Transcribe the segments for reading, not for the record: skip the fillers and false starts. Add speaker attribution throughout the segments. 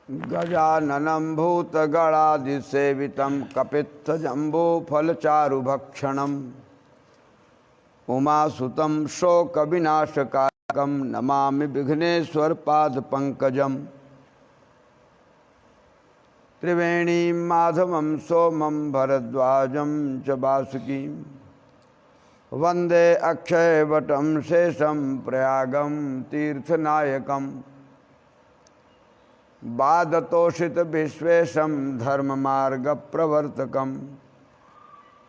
Speaker 1: गजाननं भूतगणादिसेवितं कपित्थजम्बूफलचारुभक्षणम् उमासुतं शोकविनाशकारकं नमामि विघ्नेश्वरपादपङ्कजम् त्रिवेणीं माधवं सोमं भरद्वाजं च वासुकीं वन्दे अक्षयवटं शेषं प्रयागं तीर्थनायकम् वादतोषितविश्वेशं धर्ममार्गप्रवर्तकं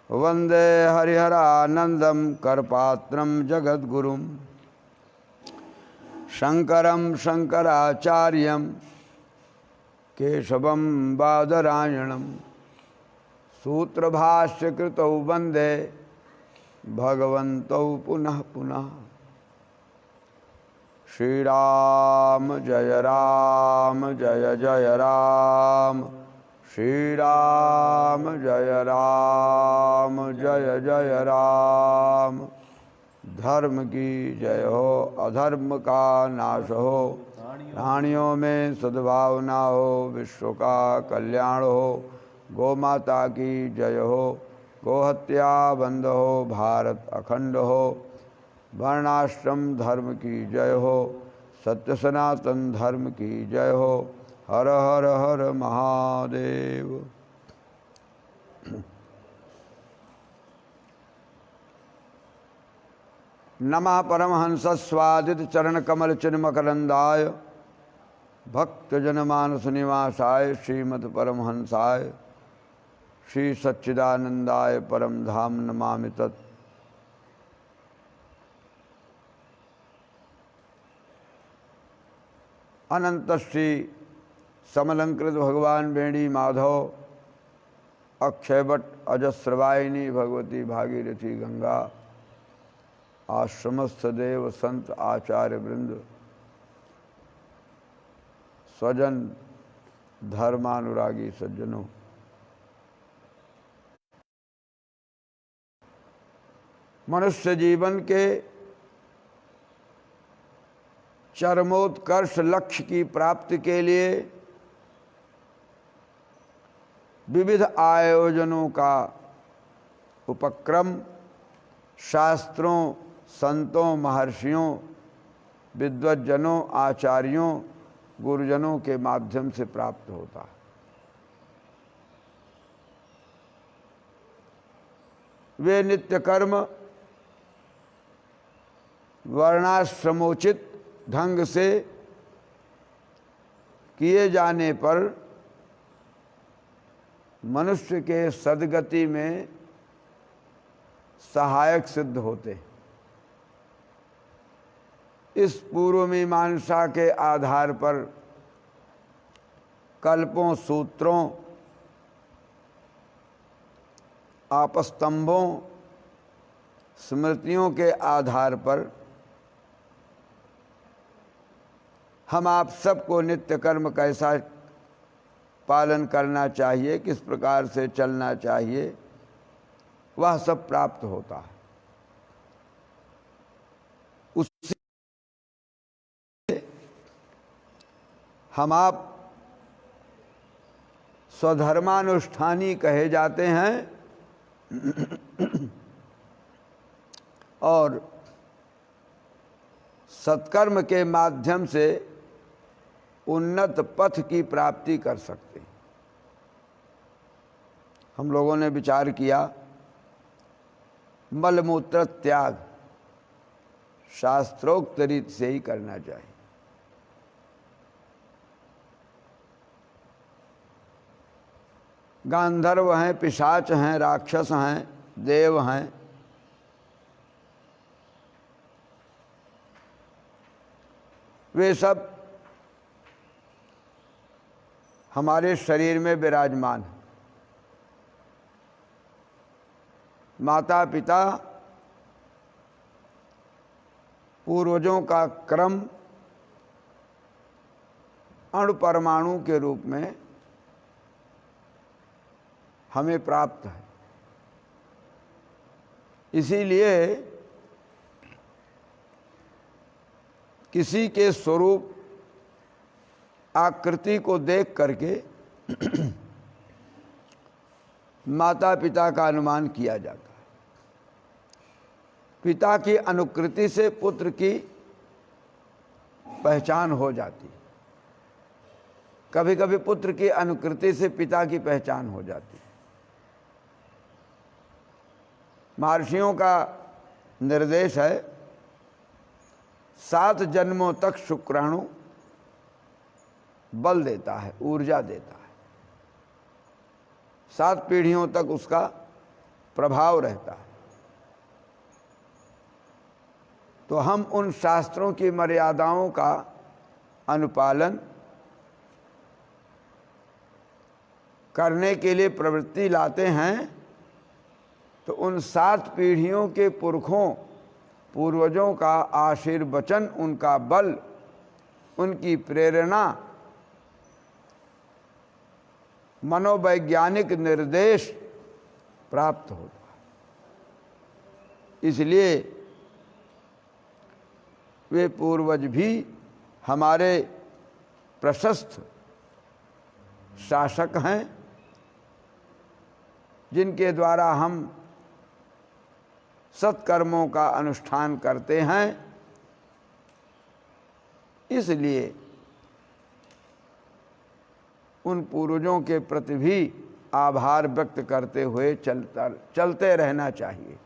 Speaker 1: वन्दे हरिहरानन्दं करपात्रं जगद्गुरुं शङ्करं शङ्कराचार्यं केशवं बादरायणं सूत्रभाष्यकृतौ वन्दे भगवन्तौ पुनः पुनः। श्री राम जय जय राम, श्री राम जय जय राम। धर्म की जय हो, अधर्म का नाश हो, प्राणियों में सद्भावना हो, विश्व का कल्याण हो। गौ माता की जय हो, गोहत्या बंद हो, भारत अखंड हो। वर्णाश्रम धर्म की जय हो, सत्य सनातन धर्म की जय हो। हर हर हर महादेव। नमः परमहंस स्वादित चरण कमल चिन्मकरंदाय भक्तजनमानस निवासाय श्रीमद् परमहंसाय श्री सच्चिदानंदाय परम धाम नमामि तत्। अनंत श्री समलंकृत भगवान वेणी माधव अक्षयवट अजस्रवाहिनी भगवती भागीरथी गंगा आश्रमस्थ देव संत आचार्य वृंद स्वजन धर्मानुरागी सज्जनों, मनुष्य जीवन के चरमोत्कर्ष लक्ष्य की प्राप्ति के लिए विविध आयोजनों का उपक्रम शास्त्रों, संतों, महर्षियों, विद्वज्जनों, आचार्यों, गुरुजनों के माध्यम से प्राप्त होता है। वे नित्य कर्म वर्णाश्रमोचित ढंग से किए जाने पर मनुष्य के सद्गति में सहायक सिद्ध होते। इस पूर्व मीमांसा के आधार पर कल्पों, सूत्रों, आपस्तंभों, स्मृतियों के आधार पर हम आप सबको नित्य कर्म कैसा पालन करना चाहिए, किस प्रकार से चलना चाहिए, वह सब प्राप्त होता है। उससे हम आप स्वधर्मानुष्ठानी कहे जाते हैं और सत्कर्म के माध्यम से उन्नत पथ की प्राप्ति कर सकते हैं। हम लोगों ने विचार किया मलमूत्र त्याग शास्त्रोक्त रीत से ही करना चाहिए। गांधर्व हैं, पिशाच हैं, राक्षस हैं, देव हैं, वे सब हमारे शरीर में विराजमान हैं। माता पिता पूर्वजों का क्रम अणु परमाणु के रूप में हमें प्राप्त है। इसीलिए किसी के स्वरूप आकृति को देख करके माता पिता का अनुमान किया जाता है। पिता की अनुकृति से पुत्र की पहचान हो जाती है, कभी कभी पुत्र की अनुकृति से पिता की पहचान हो जाती है। महर्षियों का निर्देश है 7 जन्मों तक शुक्राणु बल देता है, ऊर्जा देता है, 7 पीढ़ियों तक उसका प्रभाव रहता है। तो हम उन शास्त्रों की मर्यादाओं का अनुपालन करने के लिए प्रवृत्ति लाते हैं, तो उन 7 पीढ़ियों के पुरखों पूर्वजों का आशीर्वचन, उनका बल, उनकी प्रेरणा, मनोवैज्ञानिक निर्देश प्राप्त होता है। इसलिए वे पूर्वज भी हमारे प्रशस्त शासक हैं, जिनके द्वारा हम सत्कर्मों का अनुष्ठान करते हैं। इसलिए उन पूर्वजों के प्रति भी आभार व्यक्त करते हुए चलते रहना चाहिए।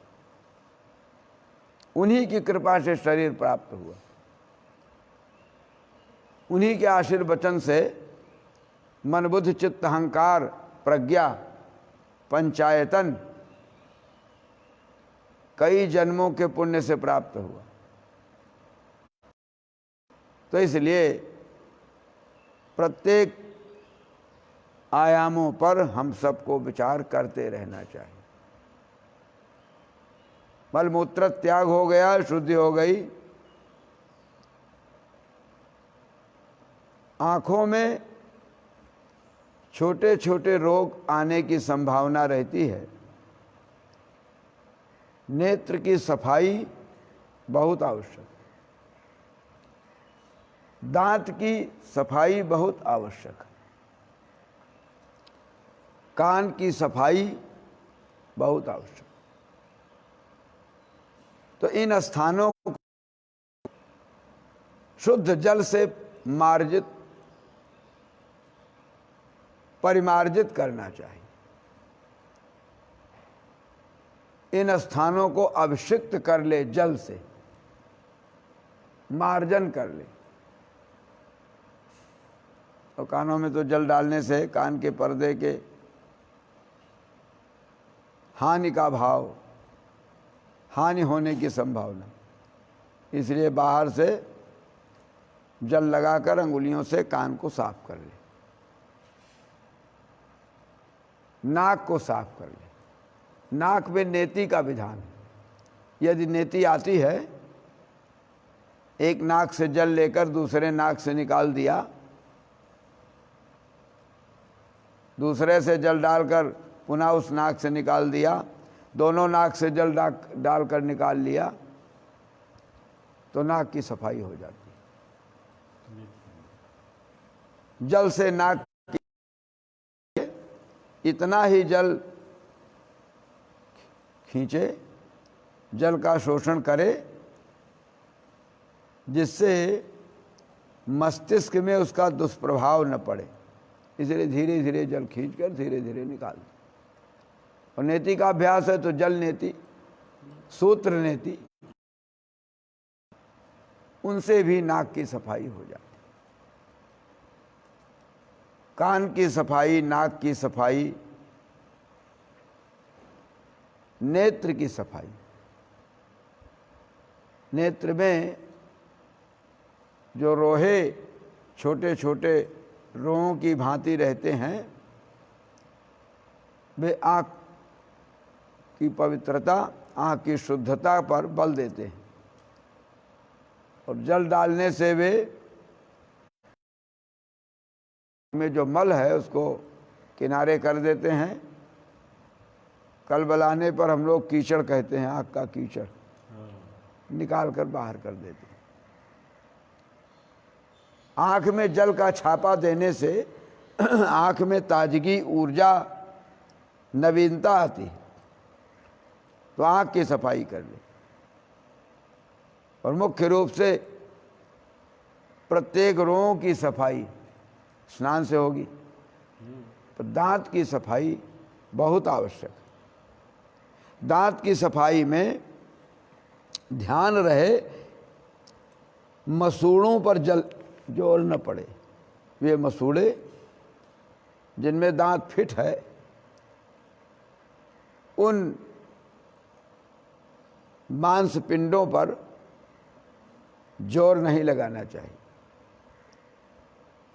Speaker 1: उन्हीं की कृपा से शरीर प्राप्त हुआ, उन्हीं के आशीर्वचन से मन बुद्धि चित्त अहंकार प्रज्ञा पंचायतन कई जन्मों के पुण्य से प्राप्त हुआ। तो इसलिए प्रत्येक आयामों पर हम सबको विचार करते रहना चाहिए। मलमूत्र त्याग हो गया, शुद्धि हो गई, आँखों में छोटे छोटे रोग आने की संभावना रहती है। नेत्र की सफाई बहुत आवश्यक, दांत की सफाई बहुत आवश्यक है, कान की सफाई बहुत आवश्यक। तो इन स्थानों को शुद्ध जल से परिमार्जित करना चाहिए। इन स्थानों को अभिषिक्त कर ले, जल से मार्जन कर ले। और कानों में तो जल डालने से कान के पर्दे के हानि का भाव, हानि होने की संभावना, इसलिए बाहर से जल लगाकर अंगुलियों से कान को साफ कर ले, नाक को साफ कर ले। नाक में नेति का विधान है। यदि नेति आती है, एक नाक से जल लेकर दूसरे नाक से निकाल दिया, दूसरे से जल डालकर पुनः उस नाक से निकाल दिया, दोनों नाक से जल डालकर निकाल लिया, तो नाक की सफाई हो जाती है। जल से नाक इतना ही जल खींचे, जल का शोषण करे, जिससे मस्तिष्क में उसका दुष्प्रभाव न पड़े। इसलिए धीरे धीरे जल खींचकर धीरे धीरे निकाल दो। और नेति का अभ्यास है तो जल नेति, सूत्र नेति, उनसे भी नाक की सफाई हो जाती। कान की सफाई, नाक की सफाई, नेत्र की सफाई। नेत्र में जो रोहे छोटे छोटे रोहों की भांति रहते हैं, वे आँख की पवित्रता, आँख की शुद्धता पर बल देते हैं। और जल डालने से वे में जो मल है उसको किनारे कर देते हैं। कल बलाने पर हम लोग कीचड़ कहते हैं, आँख का कीचड़ निकाल कर बाहर कर देते हैं। आँख में जल का छापा देने से आँख में ताजगी, ऊर्जा, नवीनता आती है। तो आँख की सफाई कर ले। और मुख्य रूप से प्रत्येक रोग की सफाई स्नान से होगी, तो दांत की सफाई बहुत आवश्यक है। दांत की सफाई में ध्यान रहे मसूड़ों पर जोर न पड़े। वे मसूड़े जिनमें दांत फिट है, उन मांसपिंडों पर जोर नहीं लगाना चाहिए।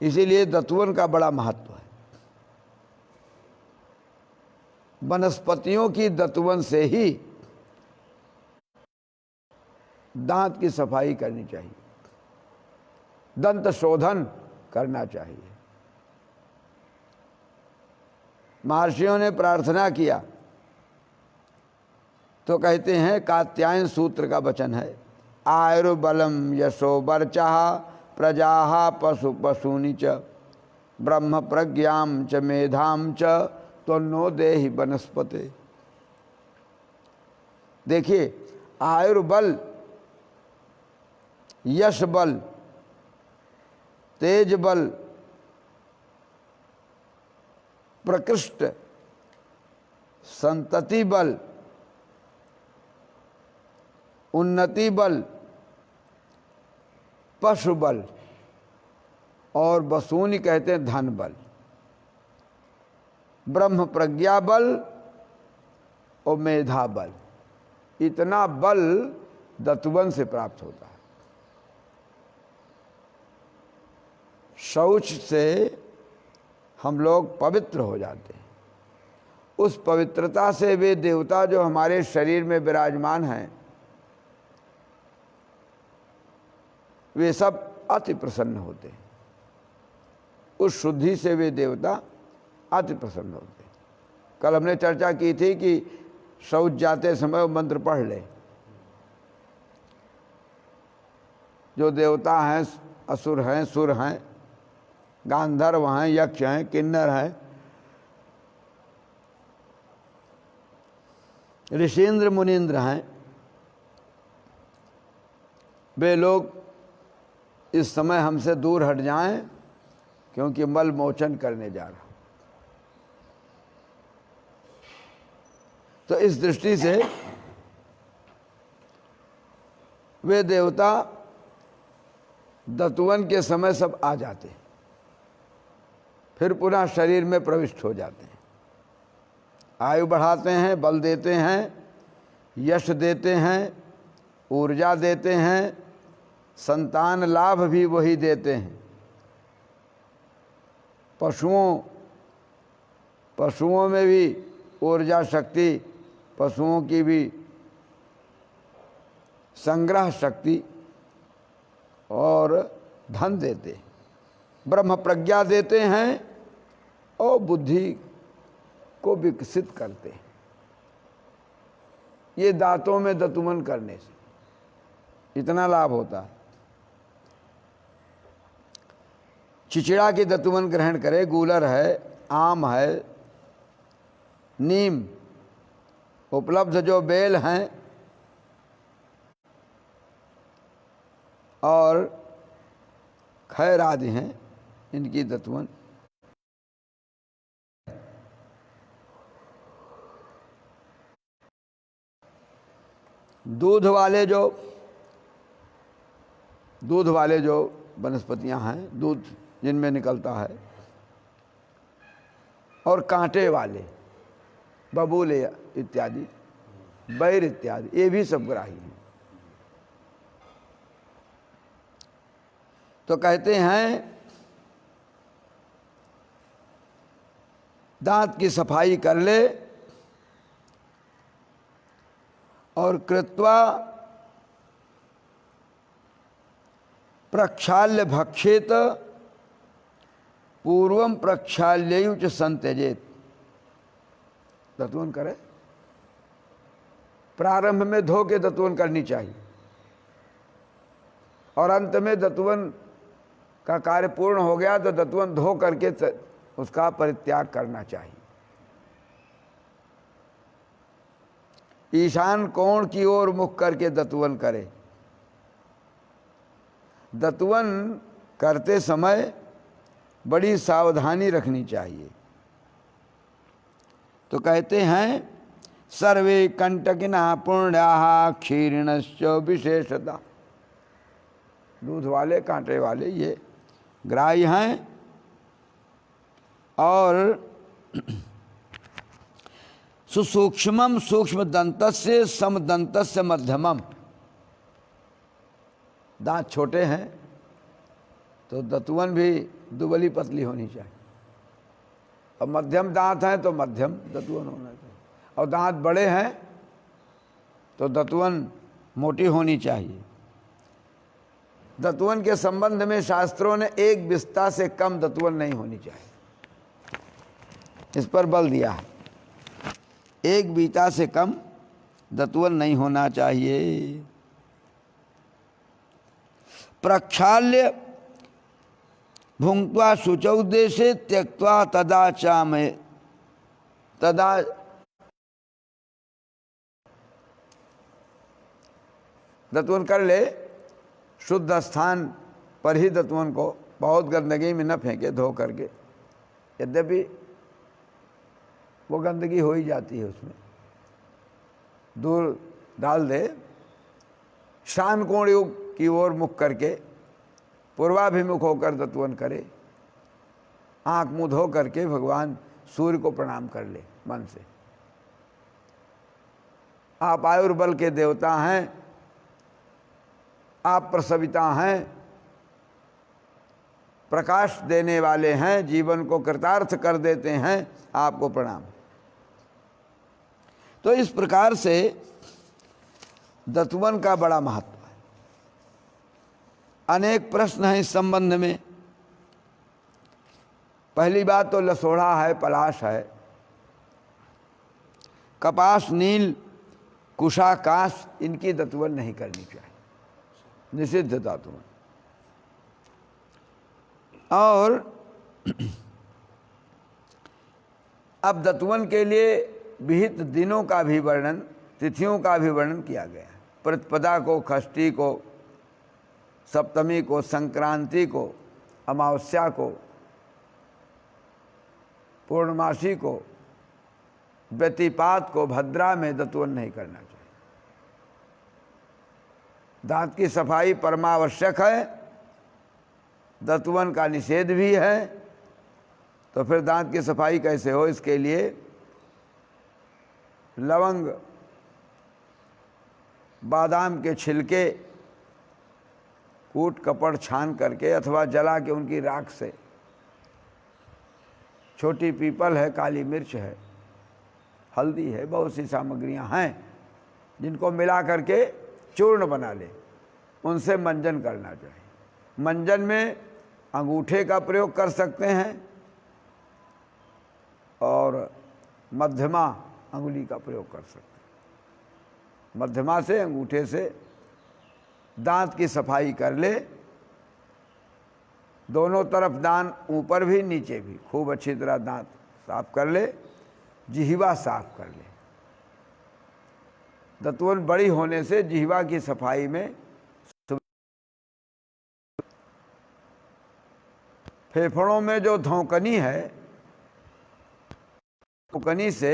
Speaker 1: इसीलिए दतवन का बड़ा महत्व है। वनस्पतियों की दतवन से ही दांत की सफाई करनी चाहिए, दंत शोधन करना चाहिए। महर्षियों ने प्रार्थना किया तो कहते हैं, कात्यायन सूत्र का वचन है, आयुर्बलम यशो वर्चा प्रजा पशु पशूनि च ब्रह्म प्रज्ञाम च मेधाम च तो नो देहि वनस्पते। देखिए, आयुर्बल, यश बल, तेज बल, प्रकृष्ट, संतति बल, उन्नति बल, पशु बल और वसूनी कहते हैं धन बल, ब्रह्म प्रज्ञा बल और मेधा बल, इतना बल दतवन से प्राप्त होता है। शौच से हम लोग पवित्र हो जाते हैं। उस पवित्रता से वे देवता जो हमारे शरीर में विराजमान हैं, वे सब अति प्रसन्न होते हैं। उस शुद्धि से वे देवता अति प्रसन्न होते हैं। कल हमने चर्चा की थी कि शौच जाते समय वो मंत्र पढ़ ले। जो देवता हैं, असुर हैं, सुर हैं, गांधर्व हैं, यक्ष हैं, किन्नर हैं, ऋषींद्र मुनीन्द्र हैं, वे लोग इस समय हमसे दूर हट जाएं, क्योंकि मल मोचन करने जा रहा। तो इस दृष्टि से वे देवता दतवन के समय सब आ जाते हैं, फिर पुनः शरीर में प्रविष्ट हो जाते हैं, आयु बढ़ाते हैं, बल देते हैं, यश देते हैं, ऊर्जा देते हैं, संतान लाभ भी वही देते हैं। पशुओं में भी ऊर्जा शक्ति, पशुओं की भी संग्रह शक्ति और धन देते, ब्रह्म प्रज्ञा देते हैं और बुद्धि को विकसित करते हैं। ये दांतों में दतुमन करने से इतना लाभ होता है। चिचिड़ा की दतुमन ग्रहण करें, गूलर है, आम है, नीम, उपलब्ध जो बेल हैं और खैर आदि हैं, इनकी दतुमन। दूध वाले जो वनस्पतियां हैं, दूध जिनमें निकलता है, और कांटे वाले बबूले इत्यादि, बैर इत्यादि, ये भी सब ग्राही हैं। तो कहते हैं दांत की सफाई कर ले और कृत्वा प्रक्षाल्य भक्षेत पूर्वम प्रक्षाल्युच संत्यजेत। दतवन करे, प्रारंभ में धो के दतवन करनी चाहिए और अंत में दतवन का कार्य पूर्ण हो गया तो दतवन धो करके उसका परित्याग करना चाहिए। ईशान कोण की ओर मुख करके दतवन करे। दतवन करते समय बड़ी सावधानी रखनी चाहिए। तो कहते हैं सर्वे कंटकिना पुण्याः क्षीरिणश्च विशेषतः। दूध वाले कांटे वाले ये ग्राह्य हैं और सुसूक्ष्मम सूक्ष्म दंतस्य समदंतस्य मध्यमम। दांत छोटे हैं तो दतवन भी दुबली पतली होनी चाहिए, और मध्यम दांत हैं तो मध्यम दतवन होना चाहिए, और दांत बड़े हैं तो दतवन मोटी होनी चाहिए। दतवन के संबंध में शास्त्रों ने एक बिस्ता से कम दतवन नहीं होनी चाहिए, इस पर बल दिया है। एक बीता से कम दतवन नहीं होना चाहिए। प्रक्षाल्य भुंक्त्वा शुचौ देशे त्यक्त्वा तदा चामे तदा। दतवन कर ले, शुद्ध स्थान पर ही दतवन को, बहुत गंदगी में न फेंके, धो करके। यद्यपि वो गंदगी हो ही जाती है, उसमें दूर डाल दे। शान कोण की ओर मुख करके पूर्वाभिमुख होकर दतवन करे। आंख मुंह धो करके भगवान सूर्य को प्रणाम कर ले मन से। आप आयुर्बल के देवता हैं, आप प्रसविता हैं, प्रकाश देने वाले हैं, जीवन को कृतार्थ कर देते हैं, आपको प्रणाम। तो इस प्रकार से दतवन का बड़ा महत्व है। अनेक प्रश्न हैं इस संबंध में। पहली बात तो लसोड़ा है, पलाश है, कपास, नील, कुशा, काश, इनकी दतवन नहीं करनी चाहिए, निषिद्ध दतवन। और अब दतवन के लिए विहित दिनों का भी वर्णन, तिथियों का भी वर्णन किया गया है। प्रतिपदा को, षष्ठी को, सप्तमी को, संक्रांति को, अमावस्या को, पूर्णमासी को, व्यतिपात को, भद्रा में दतवन नहीं करना चाहिए। दांत की सफाई परमावश्यक है, दतवन का निषेध भी है। तो फिर दांत की सफाई कैसे हो? इसके लिए लवंग, बादाम के छिलके कूट कपड़ छान करके अथवा जला के उनकी राख से, छोटी पीपल है, काली मिर्च है, हल्दी है, बहुत सी सामग्रियां हैं जिनको मिला करके चूर्ण बना ले, उनसे मंजन करना चाहिए। मंजन में अंगूठे का प्रयोग कर सकते हैं और मध्यमा अंगुली का प्रयोग कर सकते हैं। मध्यमा से, अंगूठे से दांत की सफाई कर ले, दोनों तरफ दांत, ऊपर भी नीचे भी खूब अच्छी तरह दांत साफ कर ले, जिह्वा साफ कर ले। दतवन बड़ी होने से जिह्वा की सफाई में, फेफड़ों में जो धौंकनी है, धौंकनी से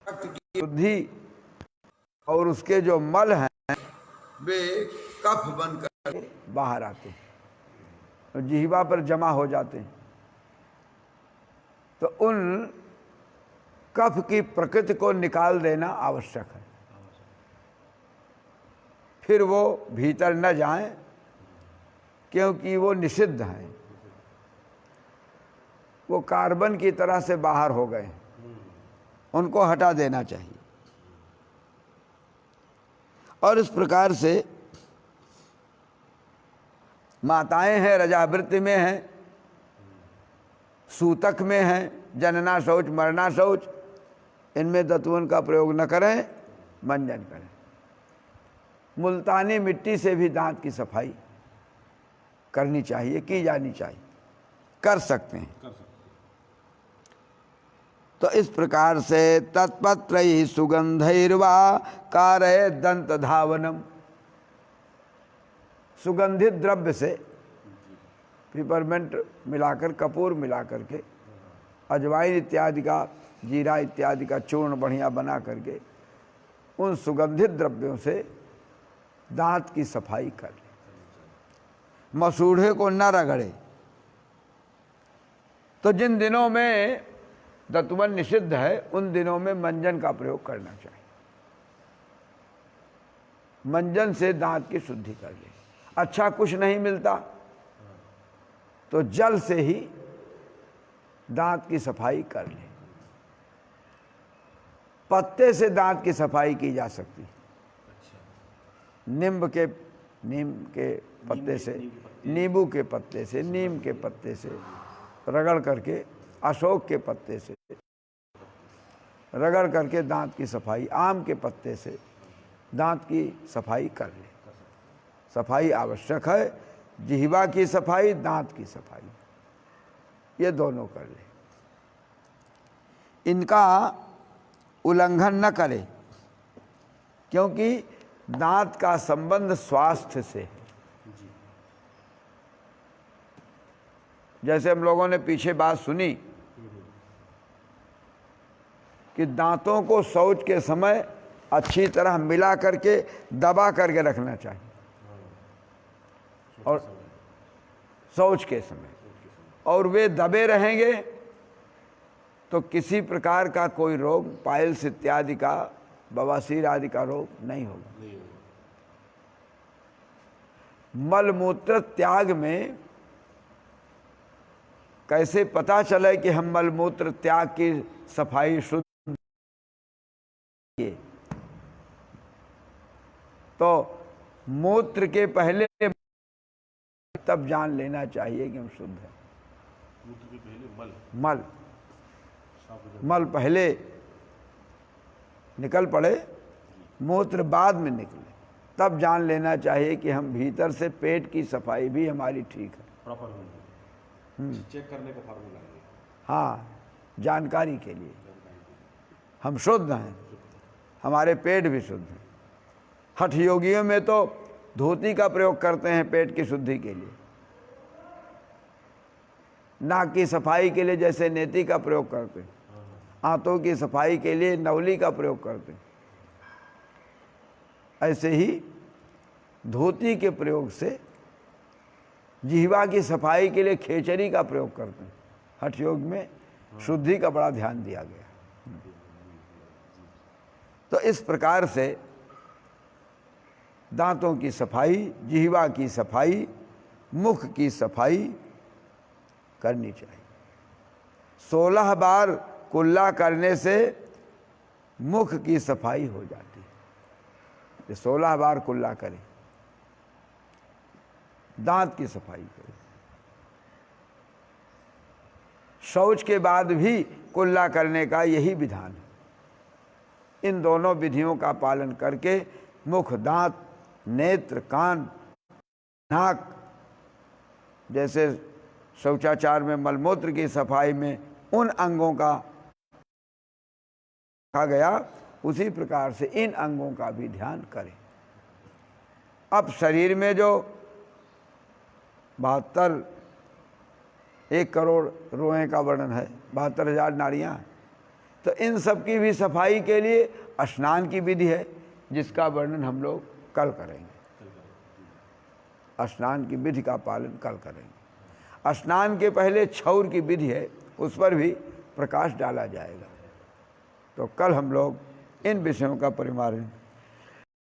Speaker 1: रक्त की वृद्धि और उसके जो मल हैं वे कफ बनकर बाहर आते हैं और जिह्वा पर जमा हो जाते हैं। तो उन कफ की प्रकृति को निकाल देना आवश्यक है, फिर वो भीतर न जाएं, क्योंकि वो निषिद्ध हैं, वो कार्बन की तरह से बाहर हो गए, उनको हटा देना चाहिए। और इस प्रकार से माताएं हैं, रजावृत्ति में हैं, सूतक में हैं, जनना शौच, मरना शौच, इनमें दतवन का प्रयोग न करें, मंजन करें। मुल्तानी मिट्टी से भी दांत की सफाई करनी चाहिए, की जानी चाहिए, कर सकते हैं। तो इस प्रकार से तत्पत्र ही सुगंधैर्वा कारय दंत धावनम, सुगंधित द्रव्य से पिपरमेंट मिलाकर, कपूर मिलाकर के, अजवाइन इत्यादि का, जीरा इत्यादि का चूर्ण बढ़िया बना करके उन सुगंधित द्रव्यों से दांत की सफाई कर ले। मसूढ़े को न रगड़े। तो जिन दिनों में दंतमंजन निषिद्ध है उन दिनों में मंजन का प्रयोग करना चाहिए। मंजन से दांत की शुद्धि कर ले। अच्छा कुछ नहीं मिलता तो जल से ही दांत की सफाई कर ले। पत्ते से दांत की सफाई की जा सकती है। नीम के पत्ते से, नींबू के पत्ते से, नीम के पत्ते से रगड़ करके, अशोक के पत्ते से रगड़ करके दांत की सफाई, आम के पत्ते से दांत की सफाई कर ले। सफाई आवश्यक है। जिह्वा की सफाई, दांत की सफाई, ये दोनों कर ले। इनका उल्लंघन न करे, क्योंकि दांत का संबंध स्वास्थ्य से है। जैसे हम लोगों ने पीछे बात सुनी कि दांतों को शौच के समय अच्छी तरह मिला करके दबा करके रखना चाहिए, और शौच के समय, और वे दबे रहेंगे तो किसी प्रकार का कोई रोग, पाइल्स इत्यादि का, बवासीर आदि का रोग नहीं होगा। मल मूत्र त्याग में कैसे पता चले कि हम मल मूत्र त्याग की सफाई शुद्ध, तो मूत्र के पहले तब जान लेना चाहिए कि हम शुद्ध हैं। मूत्र के पहले मल पहले निकल पड़े, मूत्र बाद में निकले, तब जान लेना चाहिए कि हम भीतर से पेट की सफाई भी हमारी ठीक है। प्रॉपर चेक करने का फार्मूला है। हाँ, जानकारी के लिए हम शुद्ध हैं, हमारे पेट भी शुद्ध हैं। हठ योगियों में तो धोती का प्रयोग करते हैं पेट की शुद्धि के लिए। नाक की सफाई के लिए जैसे नेति का प्रयोग करते हैं, आंतों की सफाई के लिए नवली का प्रयोग करते हैं, ऐसे ही धोती के प्रयोग से जिह्वा की सफाई के लिए खेचरी का प्रयोग करते हैं। हठ योग में शुद्धि का बड़ा ध्यान दिया गया। तो इस प्रकार से दांतों की सफाई, जिह्वा की सफाई, मुख की सफाई करनी चाहिए। 16 बार कुल्ला करने से मुख की सफाई हो जाती है। 16 बार कुल्ला करें, दांत की सफाई करें। शौच के बाद भी कुल्ला करने का यही विधान है। इन दोनों विधियों का पालन करके मुख, दांत, नेत्र, कान, नाक, जैसे शौचाचार में मलमूत्र की सफाई में उन अंगों का कहा गया, उसी प्रकार से इन अंगों का भी ध्यान करें। अब शरीर में जो 1 करोड़ रोएं का वर्णन है, 72,000 नाड़ियाँ हैं, तो इन सब की भी सफाई के लिए स्नान की विधि है, जिसका वर्णन हम लोग कल करेंगे। स्नान की विधि का पालन कल करेंगे। स्नान के पहले क्षौर की विधि है, उस पर भी प्रकाश डाला जाएगा। तो कल हम लोग इन विषयों का परिमार्जन